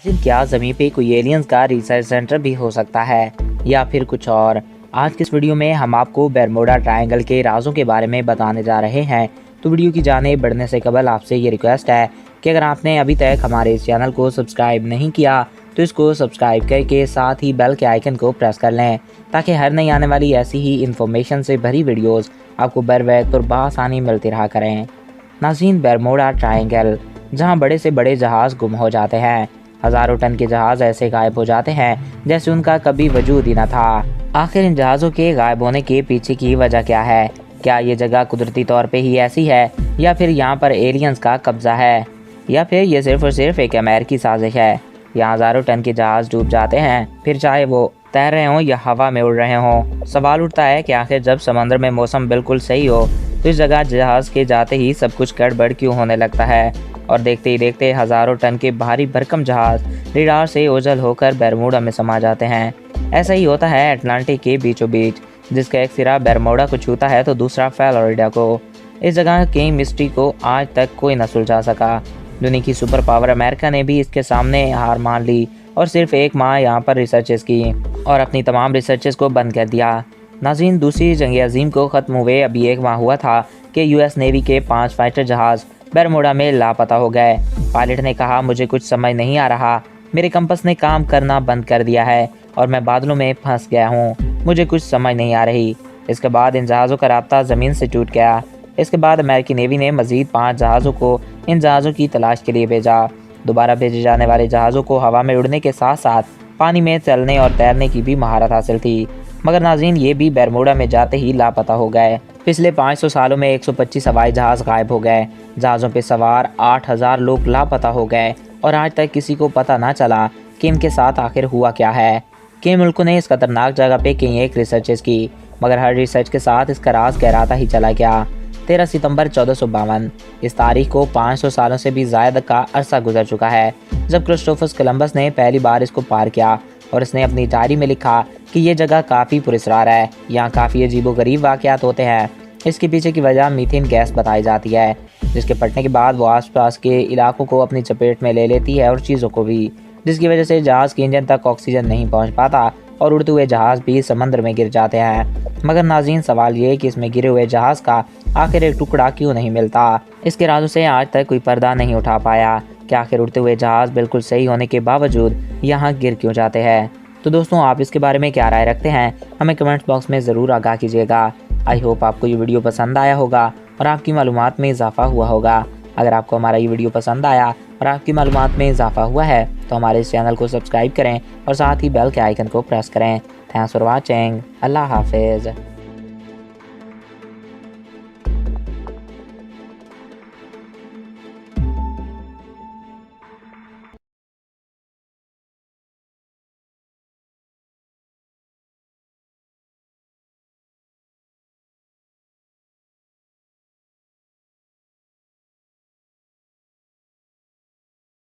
क्या ज़मीन पे कोई एलियंस का रिसर्च सेंटर भी हो सकता है या फिर कुछ और। आज की इस वीडियो में हम आपको बरमूडा ट्रायंगल के राजों के बारे में बताने जा रहे हैं। तो वीडियो की जाने बढ़ने से कबल आपसे ये रिक्वेस्ट है कि अगर आपने अभी तक हमारे इस चैनल को सब्सक्राइब नहीं किया तो इसको सब्सक्राइब करके साथ ही बेल के आइकन को प्रेस कर लें, ताकि हर नई आने वाली ऐसी ही इन्फॉर्मेशन से भरी वीडियोस आपको बर वक्त और बआसानी मिलती रहा करें। नाज़रीन, बरमूडा ट्रायंगल, जहां बड़े से बड़े जहाज़ गुम हो जाते हैं, हज़ारों टन के जहाज़ ऐसे गायब हो जाते हैं जैसे उनका कभी वजूद ही न था। आखिर इन जहाज़ों के गायब होने के पीछे की वजह क्या है? क्या ये जगह कुदरती तौर पे ही ऐसी है या फिर यहाँ पर एलियंस का कब्जा है, या फिर ये सिर्फ और सिर्फ एक अमेरिकी साजिश है? यहाँ हज़ारों टन के जहाज़ डूब जाते हैं, फिर चाहे वो तैर रहे हों या हवा में उड़ रहे हों। सवाल उठता है कि आखिर जब समंदर में मौसम बिल्कुल सही हो तो इस जगह जहाज़ के जाते ही सब कुछ गड़बड़ क्यों होने लगता है, और देखते ही देखते हज़ारों टन के भारी भरकम जहाज़ रेडार से ओझल होकर बरमूडा में समा जाते हैं। ऐसा ही होता है अटलांटिक के बीचों बीच, जिसका एक सिरा बरमूडा को छूता है तो दूसरा फ्लोरिडा को। इस जगह की मिस्ट्री को आज तक कोई न सुलझा सका। दुनिया की सुपर पावर अमेरिका ने भी इसके सामने हार मान ली और सिर्फ एक माह यहाँ पर रिसर्चेस की और अपनी तमाम रिसर्चेस को बंद कर दिया। नाज़रीन, दूसरी जंग अजीम को ख़त्म हुए अभी एक माह हुआ था कि यूएस नेवी के 5 फाइटर जहाज़ बरमूडा में लापता हो गए। पायलट ने कहा, मुझे कुछ समझ नहीं आ रहा, मेरे कंपास ने काम करना बंद कर दिया है और मैं बादलों में फंस गया हूँ, मुझे कुछ समझ नहीं आ रही। इसके बाद इन जहाज़ों का राब्ता ज़मीन से टूट गया। इसके बाद अमेरिकी नेवी ने मज़ीद 5 जहाज़ों को इन जहाज़ों की तलाश के लिए भेजा। दोबारा भेजे जाने वाले जहाज़ों को हवा में उड़ने के साथ साथ पानी में चलने और तैरने की भी महारत हासिल थी, मगर नाज़रीन ये भी बरमूडा में जाते ही लापता हो गए। पिछले 500 सालों में 125 हवाई जहाज़ गायब हो गए, जहाज़ों पे सवार 8000 लोग लापता हो गए और आज तक किसी को पता ना चला कि इनके साथ आखिर हुआ क्या है। कई मुल्कों ने इस खतरनाक जगह पे कई एक रिसर्चेस की, मगर हर रिसर्च के साथ इसका राज गहराता ही चला गया। 13 सितंबर 1452, इस तारीख को 500 सालों से भी ज़्यादा का अरसा गुजर चुका है जब क्रिस्टोफर कोलंबस ने पहली बार इसको पार किया और इसने अपनी डायरी में लिखा कि ये जगह काफ़ी पुरस्कार है, यहाँ काफ़ी अजीबोगरीब वाक़यात होते हैं। इसके पीछे की वजह मीथेन गैस बताई जाती है, जिसके फटने के बाद वो आसपास के इलाकों को अपनी चपेट में ले लेती है और चीज़ों को भी, जिसकी वजह से जहाज़ के इंजन तक ऑक्सीजन नहीं पहुँच पाता और उड़ते हुए जहाज़ भी समंदर में गिर जाते हैं। मगर नाज़रीन, सवाल ये है कि इसमें गिरे हुए जहाज़ का आखिर एक टुकड़ा क्यों नहीं मिलता। इसके राजों से आज तक कोई पर्दा नहीं उठा पाया कि आखिर उड़ते हुए जहाज़ बिल्कुल सही होने के बावजूद यहाँ गिर क्यों जाते हैं। तो दोस्तों, आप इसके बारे में क्या राय रखते हैं, हमें कमेंट्स बॉक्स में ज़रूर आगाह कीजिएगा। आई होप आपको ये वीडियो पसंद आया होगा और आपकी मालूमात में इजाफा हुआ होगा। अगर आपको हमारा ये वीडियो पसंद आया और आपकी मालूमात में इजाफा हुआ है तो हमारे इस चैनल को सब्सक्राइब करें और साथ ही बेल के आइकन को प्रेस करें। Thanks for watching. अल्लाह हाफिज़।